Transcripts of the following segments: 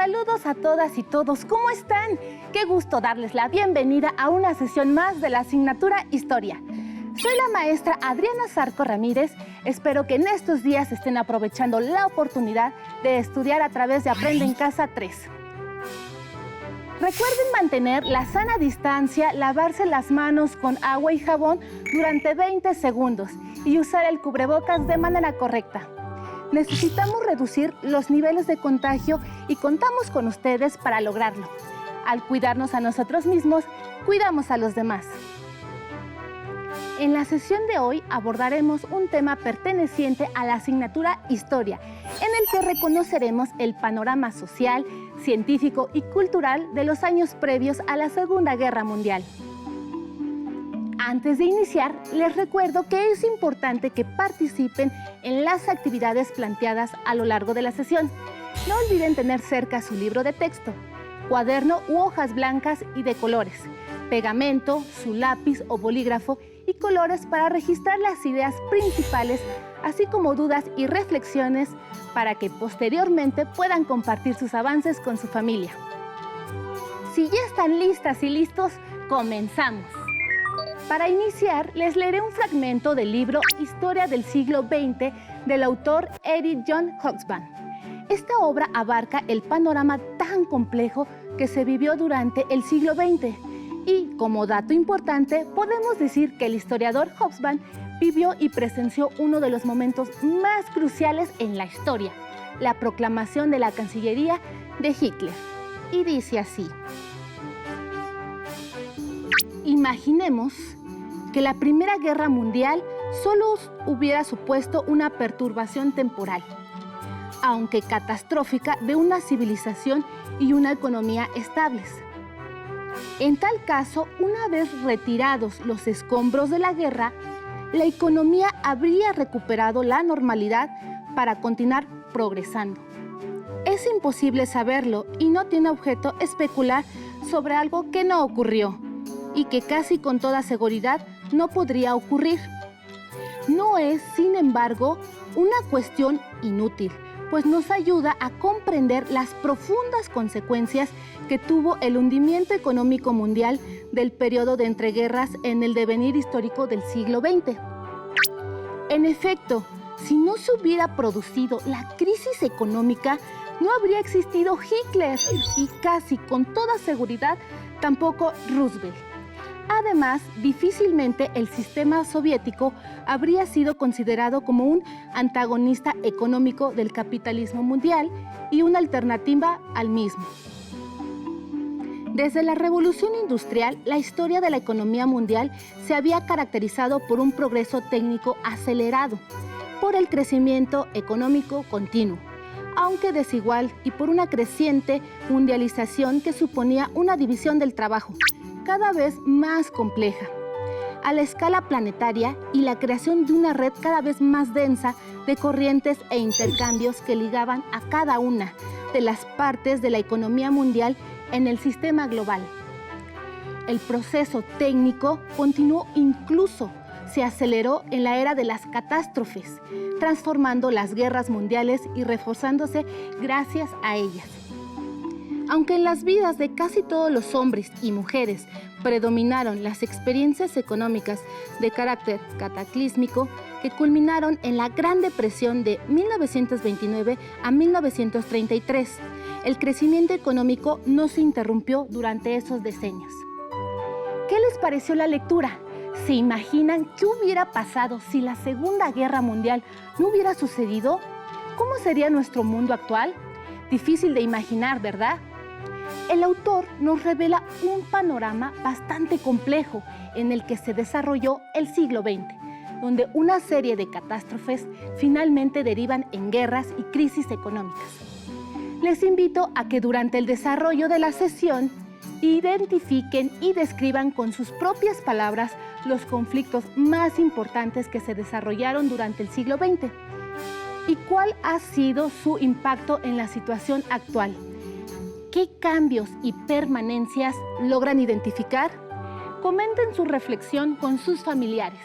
Saludos a todas y todos, ¿cómo están? Qué gusto darles la bienvenida a una sesión más de la asignatura Historia. Soy la maestra Adriana Zarco Ramírez. Espero que en estos días estén aprovechando la oportunidad de estudiar a través de Aprende en Casa 3. Recuerden mantener la sana distancia, lavarse las manos con agua y jabón durante 20 segundos y usar el cubrebocas de manera correcta. Necesitamos reducir los niveles de contagio y contamos con ustedes para lograrlo. Al cuidarnos a nosotros mismos, cuidamos a los demás. En la sesión de hoy abordaremos un tema perteneciente a la asignatura Historia, en el que reconoceremos el panorama social, científico y cultural de los años previos a la Segunda Guerra Mundial. Antes de iniciar, les recuerdo que es importante que participen en las actividades planteadas a lo largo de la sesión. No olviden tener cerca su libro de texto, cuaderno u hojas blancas y de colores, pegamento, su lápiz o bolígrafo y colores para registrar las ideas principales, así como dudas y reflexiones para que posteriormente puedan compartir sus avances con su familia. Si ya están listas y listos, comenzamos. Para iniciar, les leeré un fragmento del libro Historia del siglo XX del autor Edith John Hobsbawm. Esta obra abarca el panorama tan complejo que se vivió durante el siglo XX. Y, como dato importante, podemos decir que el historiador Hobsbawm vivió y presenció uno de los momentos más cruciales en la historia, la proclamación de la Cancillería de Hitler. Y dice así: imaginemos que la Primera Guerra Mundial solo hubiera supuesto una perturbación temporal, aunque catastrófica, de una civilización y una economía estables. En tal caso, una vez retirados los escombros de la guerra, la economía habría recuperado la normalidad para continuar progresando. Es imposible saberlo y no tiene objeto especular sobre algo que no ocurrió y que casi con toda seguridad no podría ocurrir. No es, sin embargo, una cuestión inútil, pues nos ayuda a comprender las profundas consecuencias que tuvo el hundimiento económico mundial del periodo de entreguerras en el devenir histórico del siglo XX. En efecto, si no se hubiera producido la crisis económica, no habría existido Hitler y casi con toda seguridad tampoco Roosevelt. Además, difícilmente el sistema soviético habría sido considerado como un antagonista económico del capitalismo mundial y una alternativa al mismo. Desde la Revolución Industrial, la historia de la economía mundial se había caracterizado por un progreso técnico acelerado, por el crecimiento económico continuo, aunque desigual, y por una creciente mundialización que suponía una división del trabajo cada vez más compleja, a la escala planetaria, y la creación de una red cada vez más densa de corrientes e intercambios que ligaban a cada una de las partes de la economía mundial en el sistema global. El proceso técnico continuó, incluso se aceleró en la era de las catástrofes, transformando las guerras mundiales y reforzándose gracias a ellas. Aunque en las vidas de casi todos los hombres y mujeres predominaron las experiencias económicas de carácter cataclísmico que culminaron en la Gran Depresión de 1929 a 1933, el crecimiento económico no se interrumpió durante esos decenios. ¿Qué les pareció la lectura? ¿Se imaginan qué hubiera pasado si la Segunda Guerra Mundial no hubiera sucedido? ¿Cómo sería nuestro mundo actual? Difícil de imaginar, ¿verdad? El autor nos revela un panorama bastante complejo en el que se desarrolló el siglo XX, donde una serie de catástrofes finalmente derivan en guerras y crisis económicas. Les invito a que durante el desarrollo de la sesión identifiquen y describan con sus propias palabras los conflictos más importantes que se desarrollaron durante el siglo XX y cuál ha sido su impacto en la situación actual. ¿Qué cambios y permanencias logran identificar? Comenten su reflexión con sus familiares.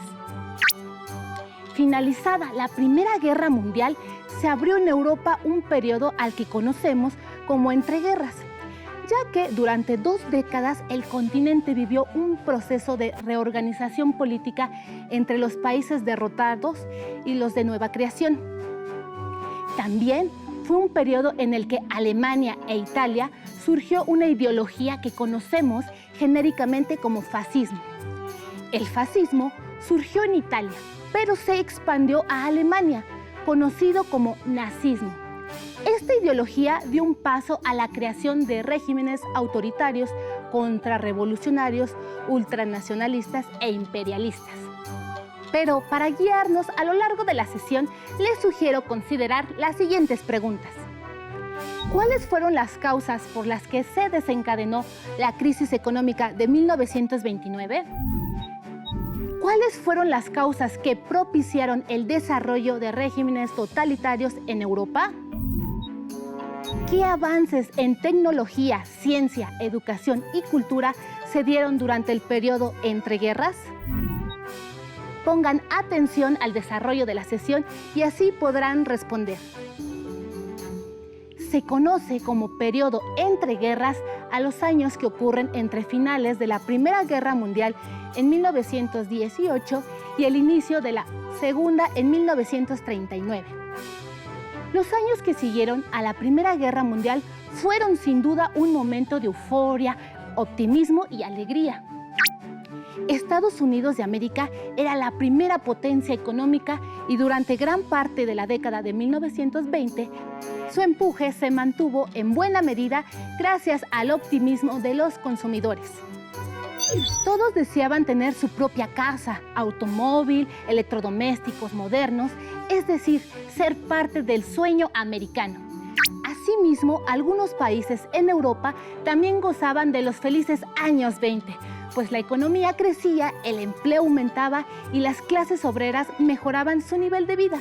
Finalizada la Primera Guerra Mundial, se abrió en Europa un periodo al que conocemos como entreguerras, ya que durante 2 décadas el continente vivió un proceso de reorganización política entre los países derrotados y los de nueva creación. También fue un periodo en el que Alemania e Italia surgió una ideología que conocemos genéricamente como fascismo. El fascismo surgió en Italia, pero se expandió a Alemania, conocido como nazismo. Esta ideología dio un paso a la creación de regímenes autoritarios, contrarrevolucionarios, ultranacionalistas e imperialistas. Pero para guiarnos a lo largo de la sesión, les sugiero considerar las siguientes preguntas. ¿Cuáles fueron las causas por las que se desencadenó la crisis económica de 1929? ¿Cuáles fueron las causas que propiciaron el desarrollo de regímenes totalitarios en Europa? ¿Qué avances en tecnología, ciencia, educación y cultura se dieron durante el periodo entre guerras? Pongan atención al desarrollo de la sesión y así podrán responder. Se conoce como periodo entre guerras a los años que ocurren entre finales de la Primera Guerra Mundial en 1918 y el inicio de la Segunda en 1939. Los años que siguieron a la Primera Guerra Mundial fueron sin duda un momento de euforia, optimismo y alegría. Estados Unidos de América era la primera potencia económica y durante gran parte de la década de 1920, su empuje se mantuvo en buena medida gracias al optimismo de los consumidores. Todos deseaban tener su propia casa, automóvil, electrodomésticos modernos, es decir, ser parte del sueño americano. Asimismo, algunos países en Europa también gozaban de los felices años 20, pues la economía crecía, el empleo aumentaba y las clases obreras mejoraban su nivel de vida.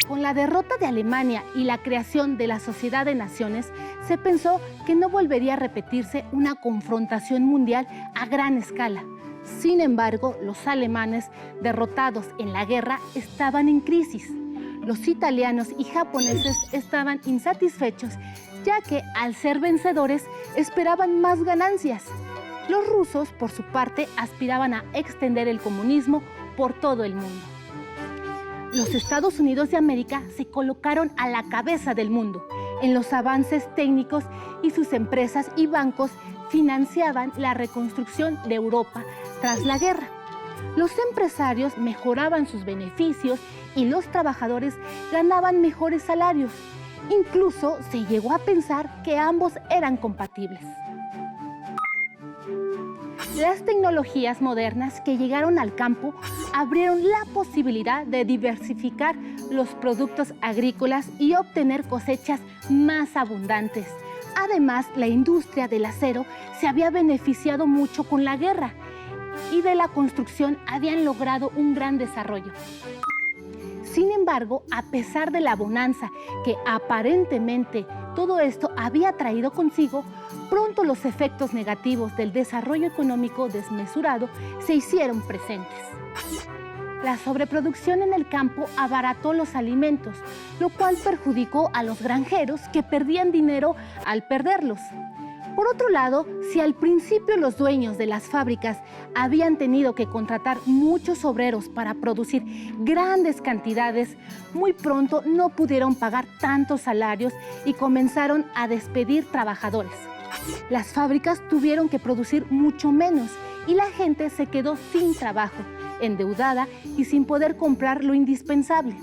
Con la derrota de Alemania y la creación de la Sociedad de Naciones, se pensó que no volvería a repetirse una confrontación mundial a gran escala. Sin embargo, los alemanes, derrotados en la guerra, estaban en crisis. Los italianos y japoneses estaban insatisfechos, ya que al ser vencedores esperaban más ganancias. Los rusos, por su parte, aspiraban a extender el comunismo por todo el mundo. Los Estados Unidos de América se colocaron a la cabeza del mundo en los avances técnicos y sus empresas y bancos financiaban la reconstrucción de Europa tras la guerra. Los empresarios mejoraban sus beneficios y los trabajadores ganaban mejores salarios. Incluso se llegó a pensar que ambos eran compatibles. Las tecnologías modernas que llegaron al campo abrieron la posibilidad de diversificar los productos agrícolas y obtener cosechas más abundantes. Además, la industria del acero se había beneficiado mucho con la guerra y de la construcción habían logrado un gran desarrollo. Sin embargo, a pesar de la bonanza que aparentemente todo esto había traído consigo, pronto los efectos negativos del desarrollo económico desmesurado se hicieron presentes. La sobreproducción en el campo abarató los alimentos, lo cual perjudicó a los granjeros que perdían dinero al perderlos. Por otro lado, si al principio los dueños de las fábricas habían tenido que contratar muchos obreros para producir grandes cantidades, muy pronto no pudieron pagar tantos salarios y comenzaron a despedir trabajadores. Las fábricas tuvieron que producir mucho menos y la gente se quedó sin trabajo, endeudada y sin poder comprar lo indispensable.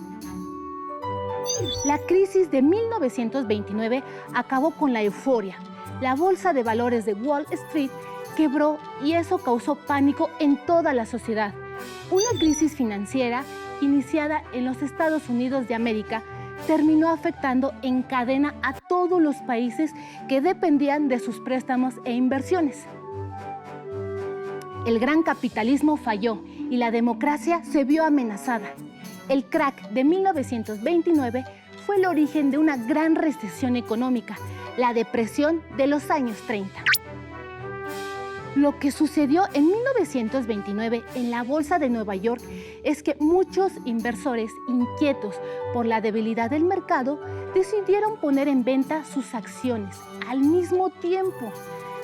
La crisis de 1929 acabó con la euforia. La bolsa de valores de Wall Street quebró y eso causó pánico en toda la sociedad. Una crisis financiera iniciada en los Estados Unidos de América terminó afectando en cadena a todos los países que dependían de sus préstamos e inversiones. El gran capitalismo falló y la democracia se vio amenazada. El crack de 1929 fue el origen de una gran recesión económica, la depresión de los años 30. Lo que sucedió en 1929 en la Bolsa de Nueva York es que muchos inversores inquietos por la debilidad del mercado decidieron poner en venta sus acciones al mismo tiempo,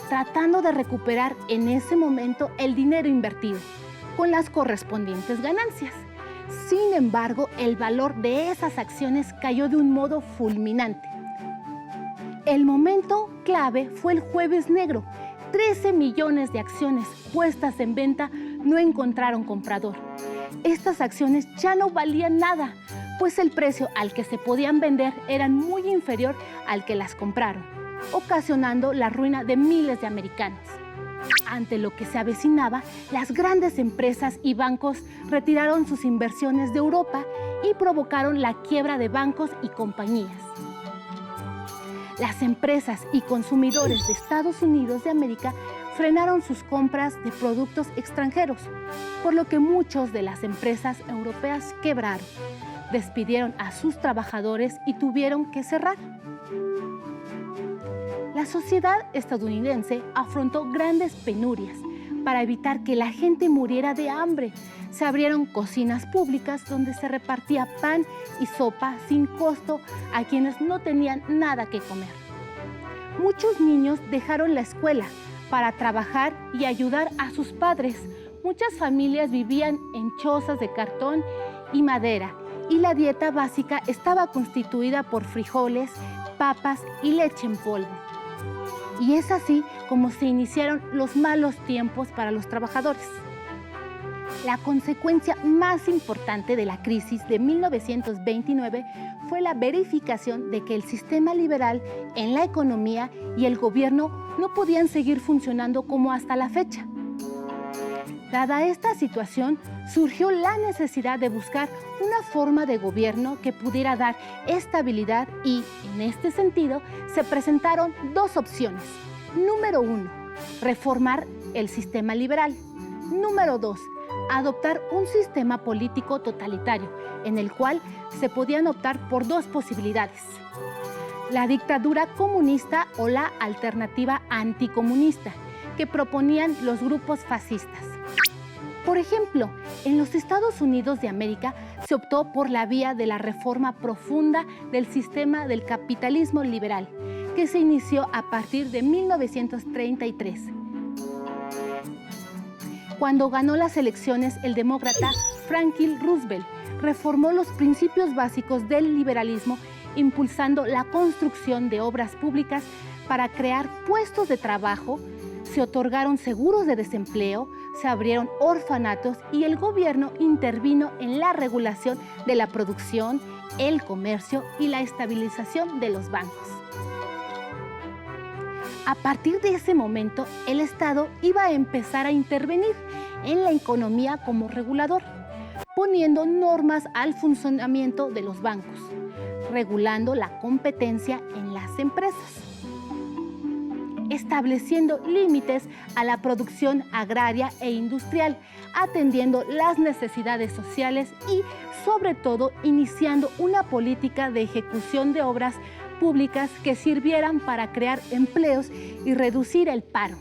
tratando de recuperar en ese momento el dinero invertido con las correspondientes ganancias. Sin embargo, el valor de esas acciones cayó de un modo fulminante. El momento clave fue el Jueves Negro. 13 millones de acciones puestas en venta no encontraron comprador. Estas acciones ya no valían nada, pues el precio al que se podían vender era muy inferior al que las compraron, ocasionando la ruina de miles de americanos. Ante lo que se avecinaba, las grandes empresas y bancos retiraron sus inversiones de Europa y provocaron la quiebra de bancos y compañías. Las empresas y consumidores de Estados Unidos de América frenaron sus compras de productos extranjeros, por lo que muchas de las empresas europeas quebraron, despidieron a sus trabajadores y tuvieron que cerrar. La sociedad estadounidense afrontó grandes penurias para evitar que la gente muriera de hambre. Se abrieron cocinas públicas donde se repartía pan y sopa sin costo a quienes no tenían nada que comer. Muchos niños dejaron la escuela para trabajar y ayudar a sus padres. Muchas familias vivían en chozas de cartón y madera, y la dieta básica estaba constituida por frijoles, papas y leche en polvo. Y es así como se iniciaron los malos tiempos para los trabajadores. La consecuencia más importante de la crisis de 1929 fue la verificación de que el sistema liberal en la economía y el gobierno no podían seguir funcionando como hasta la fecha. Dada esta situación, surgió la necesidad de buscar una forma de gobierno que pudiera dar estabilidad y, en este sentido, se presentaron dos opciones. Número 1, reformar el sistema liberal. Número 2, adoptar un sistema político totalitario, en el cual se podían optar por dos posibilidades: la dictadura comunista o la alternativa anticomunista, que proponían los grupos fascistas. Por ejemplo, en los Estados Unidos de América se optó por la vía de la reforma profunda del sistema del capitalismo liberal, que se inició a partir de 1933. Cuando ganó las elecciones, el demócrata Franklin Roosevelt reformó los principios básicos del liberalismo, impulsando la construcción de obras públicas para crear puestos de trabajo, se otorgaron seguros de desempleo, se abrieron orfanatos y el gobierno intervino en la regulación de la producción, el comercio y la estabilización de los bancos. A partir de ese momento, el Estado iba a empezar a intervenir en la economía como regulador, poniendo normas al funcionamiento de los bancos, regulando la competencia en las empresas, estableciendo límites a la producción agraria e industrial, atendiendo las necesidades sociales y, sobre todo, iniciando una política de ejecución de obras públicas que sirvieran para crear empleos y reducir el paro.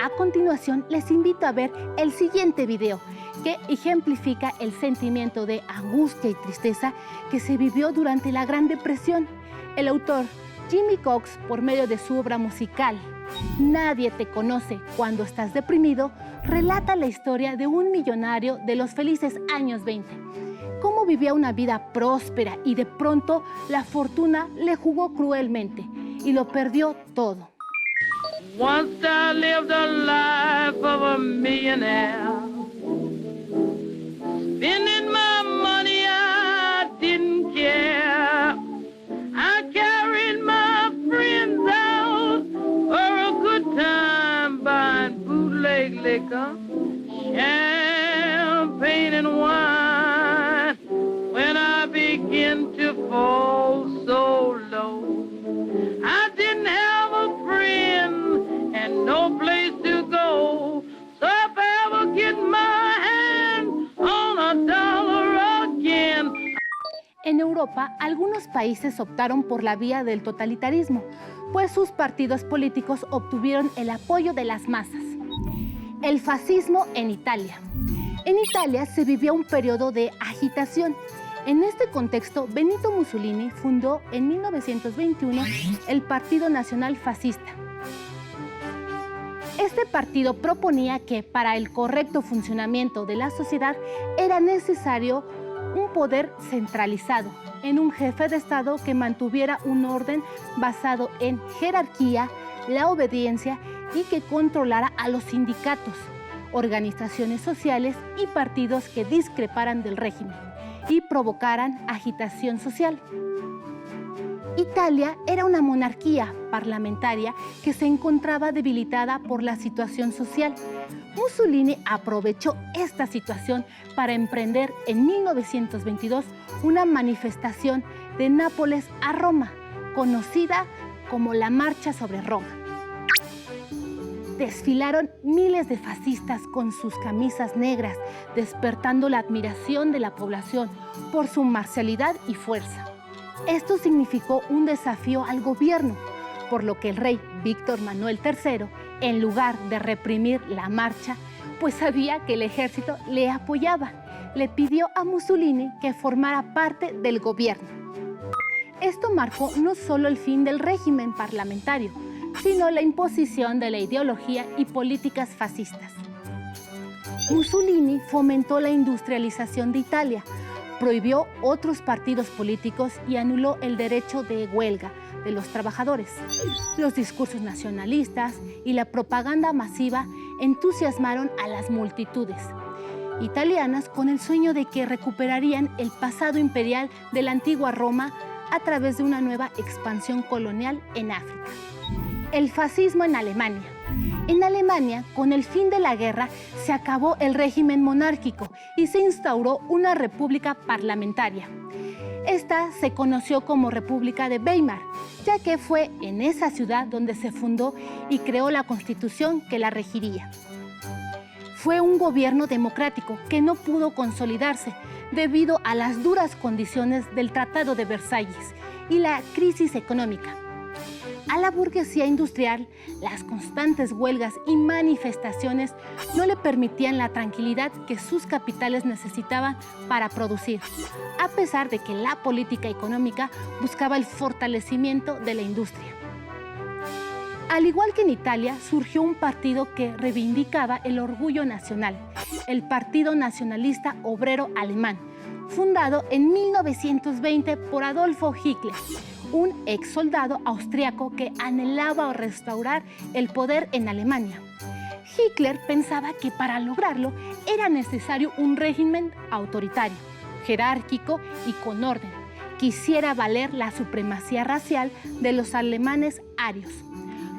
A continuación, les invito a ver el siguiente video, que ejemplifica el sentimiento de angustia y tristeza que se vivió durante la Gran Depresión. El autor, Jimmy Cox, por medio de su obra musical Nadie te conoce cuando estás deprimido, relata la historia de un millonario de los felices años 20. Cómo vivía una vida próspera y de pronto la fortuna le jugó cruelmente y lo perdió todo. Once I lived a life of a millionaire. Spending my money, I didn't care. I carried my friends out for a good time, buying bootleg liquor, champagne and wine. When I began to fall so low, I didn't have a friend and no place to go. So if I ever get my hand on a dollar, Europa, algunos países optaron por la vía del totalitarismo, pues sus partidos políticos obtuvieron el apoyo de las masas. El fascismo en Italia. En Italia se vivió un periodo de agitación. En este contexto, Benito Mussolini fundó en 1921 el Partido Nacional Fascista. Este partido proponía que para el correcto funcionamiento de la sociedad era necesario un poder centralizado en un jefe de Estado que mantuviera un orden basado en jerarquía, la obediencia y que controlara a los sindicatos, organizaciones sociales y partidos que discreparan del régimen y provocaran agitación social. Italia era una monarquía parlamentaria que se encontraba debilitada por la situación social. Mussolini aprovechó esta situación para emprender en 1922 una manifestación de Nápoles a Roma, conocida como la Marcha sobre Roma. Desfilaron miles de fascistas con sus camisas negras, despertando la admiración de la población por su marcialidad y fuerza. Esto significó un desafío al gobierno, por lo que el rey Víctor Manuel III, en lugar de reprimir la marcha, pues sabía que el ejército le apoyaba, le pidió a Mussolini que formara parte del gobierno. Esto marcó no solo el fin del régimen parlamentario, sino la imposición de la ideología y políticas fascistas. Mussolini fomentó la industrialización de Italia, prohibió otros partidos políticos y anuló el derecho de huelga de los trabajadores. Los discursos nacionalistas y la propaganda masiva entusiasmaron a las multitudes italianas con el sueño de que recuperarían el pasado imperial de la antigua Roma a través de una nueva expansión colonial en África. El fascismo en Alemania. En Alemania, con el fin de la guerra, se acabó el régimen monárquico y se instauró una república parlamentaria. Esta se conoció como República de Weimar, ya que fue en esa ciudad donde se fundó y creó la constitución que la regiría. Fue un gobierno democrático que no pudo consolidarse debido a las duras condiciones del Tratado de Versalles y la crisis económica. A la burguesía industrial, las constantes huelgas y manifestaciones no le permitían la tranquilidad que sus capitales necesitaban para producir, a pesar de que la política económica buscaba el fortalecimiento de la industria. Al igual que en Italia, surgió un partido que reivindicaba el orgullo nacional, el Partido Nacionalista Obrero Alemán, fundado en 1920 por Adolfo Hitler, un ex soldado austriaco que anhelaba restaurar el poder en Alemania. Hitler pensaba que para lograrlo era necesario un régimen autoritario, jerárquico y con orden, que hiciera valer la supremacía racial de los alemanes arios.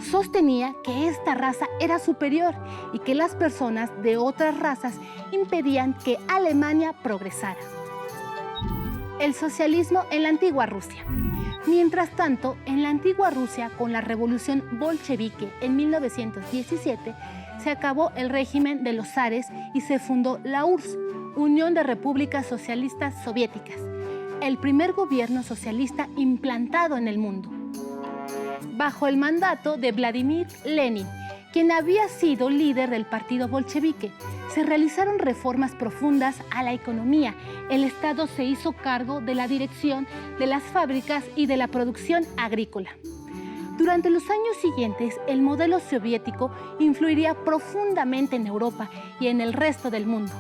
Sostenía que esta raza era superior y que las personas de otras razas impedían que Alemania progresara. El socialismo en la antigua Rusia. Mientras tanto, en la antigua Rusia, con la revolución bolchevique en 1917, se acabó el régimen de los zares y se fundó la URSS, Unión de Repúblicas Socialistas Soviéticas, el primer gobierno socialista implantado en el mundo. Bajo el mandato de Vladimir Lenin, quien había sido líder del partido bolchevique, se realizaron reformas profundas a la economía. El Estado se hizo cargo de la dirección de las fábricas y de la producción agrícola. Durante los años siguientes, el modelo soviético influiría profundamente en Europa y en el resto del mundo.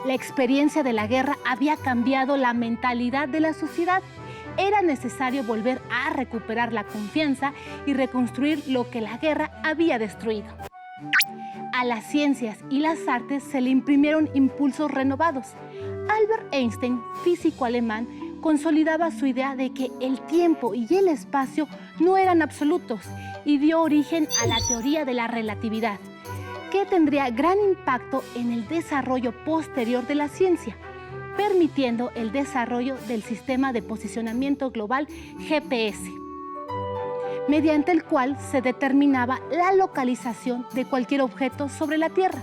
La experiencia de la guerra había cambiado la mentalidad de la sociedad. Era necesario volver a recuperar la confianza y reconstruir lo que la guerra había destruido. A las ciencias y las artes se le imprimieron impulsos renovados. Albert Einstein, físico alemán, consolidaba su idea de que el tiempo y el espacio no eran absolutos y dio origen a la teoría de la relatividad, que tendría gran impacto en el desarrollo posterior de la ciencia, permitiendo el desarrollo del sistema de posicionamiento global GPS, mediante el cual se determinaba la localización de cualquier objeto sobre la Tierra.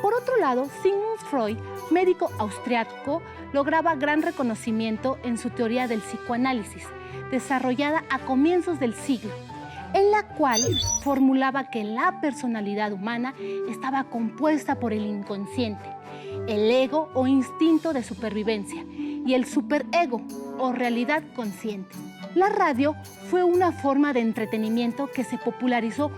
Por otro lado, Sigmund Freud, médico austriaco, lograba gran reconocimiento en su teoría del psicoanálisis, desarrollada a comienzos del siglo, en la cual formulaba que la personalidad humana estaba compuesta por el inconsciente, el ego o instinto de supervivencia y el superego o realidad consciente. La radio fue una forma de entretenimiento que se popularizó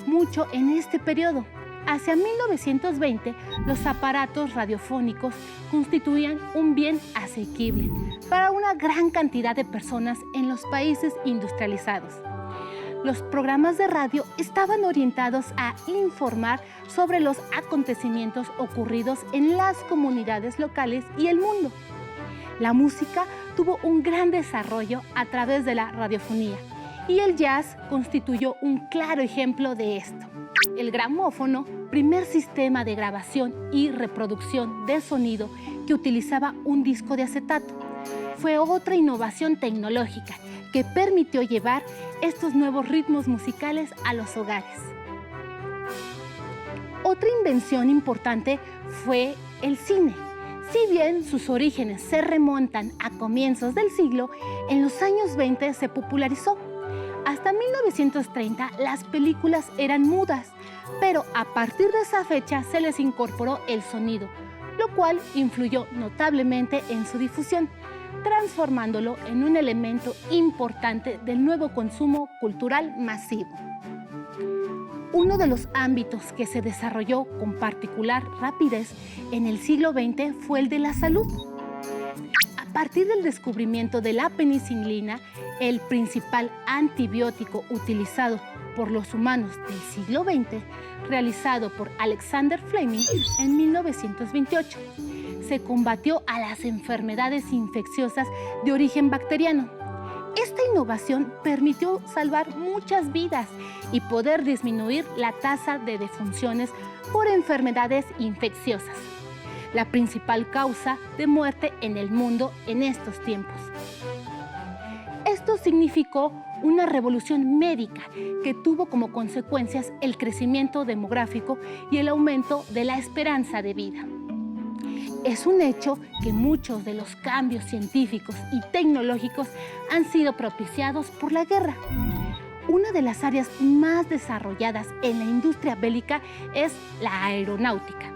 mucho en este periodo. Hacia 1920, los aparatos radiofónicos constituían un bien asequible para una gran cantidad de personas en los países industrializados. Los programas de radio estaban orientados a informar sobre los acontecimientos ocurridos en las comunidades locales y el mundo. La música tuvo un gran desarrollo a través de la radiofonía y el jazz constituyó un claro ejemplo de esto. El gramófono, primer sistema de grabación y reproducción de sonido que utilizaba un disco de acetato, fue otra innovación tecnológica que permitió llevar estos nuevos ritmos musicales a los hogares. Otra invención importante fue el cine. Si bien sus orígenes se remontan a comienzos del siglo, en los años 20 se popularizó. Hasta 1930 las películas eran mudas, pero a partir de esa fecha se les incorporó el sonido, lo cual influyó notablemente en su difusión, transformándolo en un elemento importante del nuevo consumo cultural masivo. Uno de los ámbitos que se desarrolló con particular rapidez en el siglo XX fue el de la salud. A partir del descubrimiento de la penicilina, el principal antibiótico utilizado por los humanos del siglo XX, realizado por Alexander Fleming en 1928, se combatió a las enfermedades infecciosas de origen bacteriano. Esta innovación permitió salvar muchas vidas y poder disminuir la tasa de defunciones por enfermedades infecciosas, la principal causa de muerte en el mundo en estos tiempos. Esto significó una revolución médica que tuvo como consecuencias el crecimiento demográfico y el aumento de la esperanza de vida. Es un hecho que muchos de los cambios científicos y tecnológicos han sido propiciados por la guerra. Una de las áreas más desarrolladas en la industria bélica es la aeronáutica,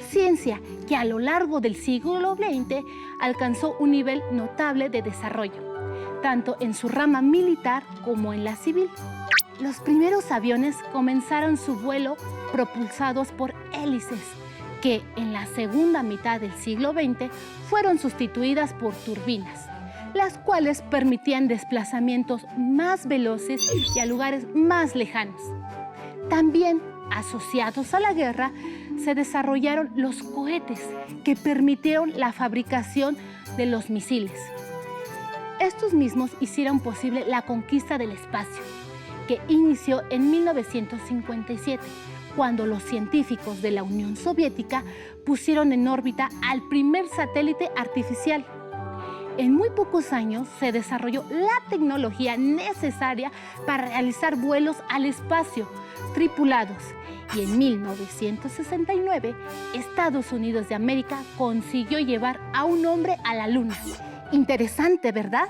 ciencia que a lo largo del siglo XX alcanzó un nivel notable de desarrollo, tanto en su rama militar como en la civil. Los primeros aviones comenzaron su vuelo propulsados por hélices, que en la segunda mitad del siglo XX fueron sustituidas por turbinas, las cuales permitían desplazamientos más veloces y a lugares más lejanos. También, asociados a la guerra, se desarrollaron los cohetes, que permitieron la fabricación de los misiles. Estos mismos hicieron posible la conquista del espacio, que inició en 1957, cuando los científicos de la Unión Soviética pusieron en órbita al primer satélite artificial. En muy pocos años se desarrolló la tecnología necesaria para realizar vuelos al espacio tripulados y en 1969 Estados Unidos de América consiguió llevar a un hombre a la Luna. Interesante, ¿verdad?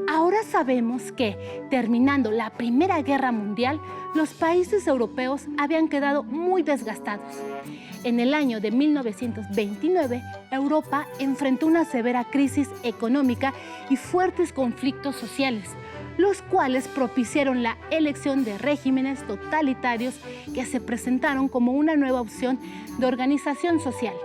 Ahora sabemos que, terminando la Primera Guerra Mundial, los países europeos habían quedado muy desgastados. En el año de 1929, Europa enfrentó una severa crisis económica y fuertes conflictos sociales, los cuales propiciaron la elección de regímenes totalitarios que se presentaron como una nueva opción de organización social.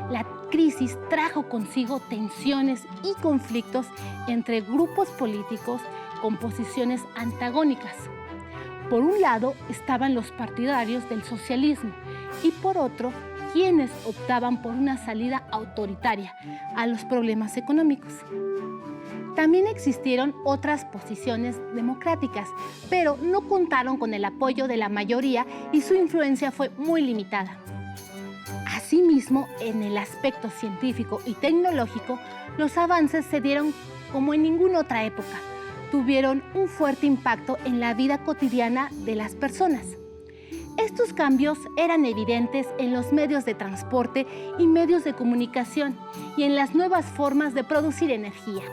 La crisis trajo consigo tensiones y conflictos entre grupos políticos con posiciones antagónicas. Por un lado estaban los partidarios del socialismo y por otro, quienes optaban por una salida autoritaria a los problemas económicos. También existieron otras posiciones democráticas, pero no contaron con el apoyo de la mayoría y su influencia fue muy limitada. Asimismo, en el aspecto científico y tecnológico, los avances se dieron como en ninguna otra época. Tuvieron un fuerte impacto en la vida cotidiana de las personas. Estos cambios eran evidentes en los medios de transporte y medios de comunicación y en las nuevas formas de producir energía.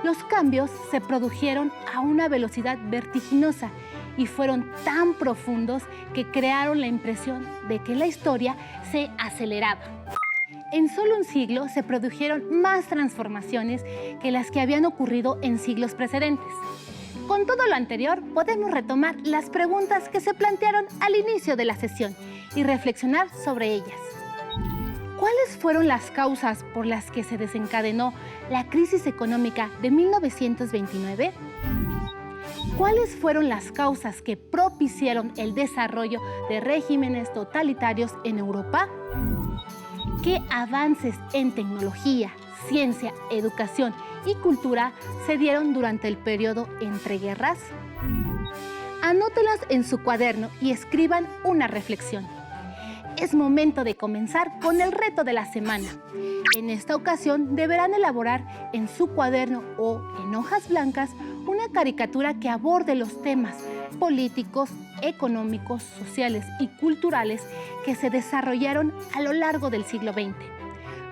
Los cambios se produjeron a una velocidad vertiginosa y fueron tan profundos que crearon la impresión de que la historia se aceleraba. En solo un siglo se produjeron más transformaciones que las que habían ocurrido en siglos precedentes. Con todo lo anterior, podemos retomar las preguntas que se plantearon al inicio de la sesión y reflexionar sobre ellas. ¿Cuáles fueron las causas por las que se desencadenó la crisis económica de 1929? ¿Cuáles fueron las causas que propiciaron el desarrollo de regímenes totalitarios en Europa? ¿Qué avances en tecnología, ciencia, educación y cultura se dieron durante el periodo entre guerras? Anótelas en su cuaderno y escriban una reflexión. Es momento de comenzar con el reto de la semana. En esta ocasión deberán elaborar en su cuaderno o en hojas blancas una caricatura que aborde los temas políticos, económicos, sociales y culturales que se desarrollaron a lo largo del siglo XX.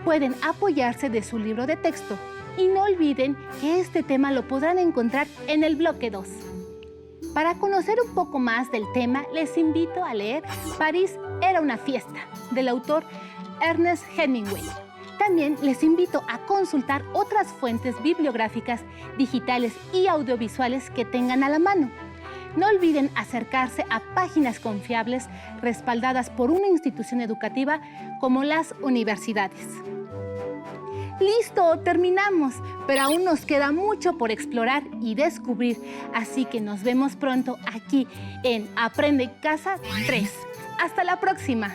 Pueden apoyarse de su libro de texto y no olviden que este tema lo podrán encontrar en el bloque 2. Para conocer un poco más del tema, les invito a leer París era una fiesta, del autor Ernest Hemingway. También les invito a consultar otras fuentes bibliográficas, digitales y audiovisuales que tengan a la mano. No olviden acercarse a páginas confiables respaldadas por una institución educativa como las universidades. ¡Listo! Terminamos, pero aún nos queda mucho por explorar y descubrir, así que nos vemos pronto aquí en Aprende Casa 3. ¡Hasta la próxima!